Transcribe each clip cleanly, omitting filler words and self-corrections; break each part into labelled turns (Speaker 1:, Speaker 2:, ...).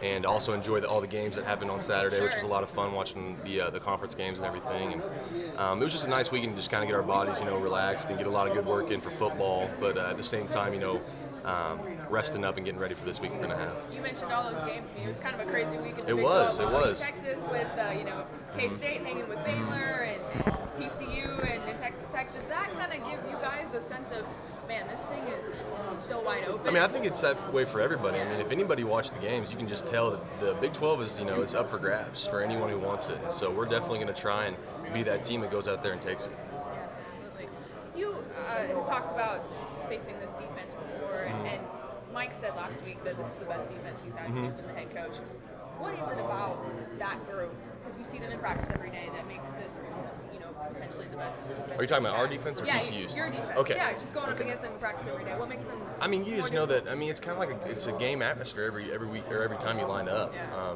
Speaker 1: and also enjoy all the games that happened on Saturday, which was a lot of fun watching the conference games and everything. And it was just a nice weekend to just kind of get our bodies, relaxed and get a lot of good work in for football, but at the same time, resting up and getting ready for this week we're going to have.
Speaker 2: You mentioned all those games. It was kind of a crazy weekend.
Speaker 1: It was.
Speaker 2: Texas with, K-State hanging with Baylor and TCU and Texas Tech. Does that kind of give you guys a sense of, man, this thing is still wide open?
Speaker 1: I mean, I think it's that way for everybody. I mean, if anybody watched the games, you can just tell that the Big 12 is, it's up for grabs for anyone who wants it. So we're definitely going to try and be that team that goes out there and takes it.
Speaker 2: Yeah, absolutely. You talked about facing this defense before, and Mike said last week that this is the best defense he's had since he's been the head coach. What is it about that group? Because you see them in practice every day that makes this, potentially the best.
Speaker 1: Are you talking about our defense or TCU's?
Speaker 2: Your defense.
Speaker 1: Okay.
Speaker 2: Yeah, just going up against them in practice every day. What makes them?
Speaker 1: I mean, you just know that. I mean, it's kind of like it's a game atmosphere every week or every time you line up.
Speaker 2: Yeah.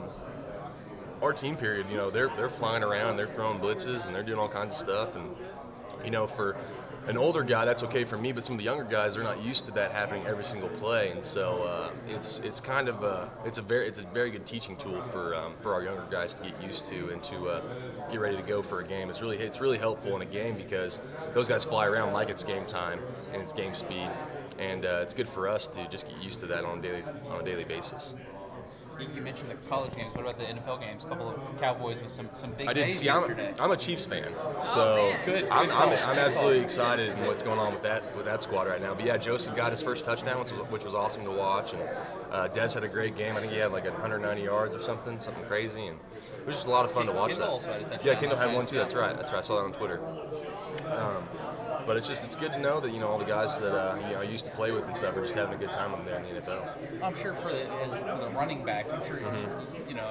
Speaker 1: Our team period, they're flying around, they're throwing blitzes, and they're doing all kinds of stuff. And for an older guy, that's okay for me, but some of the younger guys, they're not used to that happening every single play, and so it's kind of it's a very good teaching tool for our younger guys to get used to and to get ready to go for a game. It's really helpful in a game because those guys fly around like it's game time and it's game speed, and it's good for us to just get used to that on a daily basis.
Speaker 3: You mentioned the college games. What about the NFL games? A couple of Cowboys with some big
Speaker 1: I did
Speaker 3: days
Speaker 1: see.
Speaker 3: yesterday.
Speaker 1: I'm a Chiefs fan, so
Speaker 3: Good.
Speaker 1: I'm absolutely excited in what's going on with that squad right now. But yeah, Joseph got his first touchdown, which was awesome to watch, and Dez had a great game. I think he had like 190 yards or something crazy, and it was just a lot of fun to watch
Speaker 3: Kendall
Speaker 1: that.
Speaker 3: also had a touchdown.
Speaker 1: Yeah, Kendall had one too. That's right. I saw that on Twitter. But it's good to know that all the guys that I used to play with and stuff are just having a good time over there in the NFL.
Speaker 3: I'm sure for the running backs, I'm sure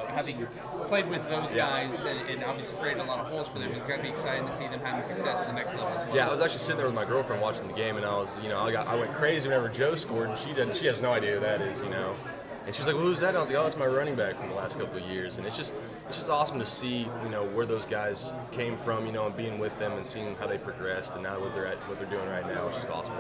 Speaker 3: having played with those guys and obviously created a lot of holes for them, it's got to be exciting to see them having success at the next level as well.
Speaker 1: Yeah, I was actually sitting there with my girlfriend watching the game, and I was I went crazy whenever Joe scored, and she has no idea who that is, And she was like, well, who's that? And I was like, oh, that's my running back from the last couple of years. And it's just awesome to see, where those guys came from, and being with them and seeing how they progressed and now what they're doing right now. It's just awesome.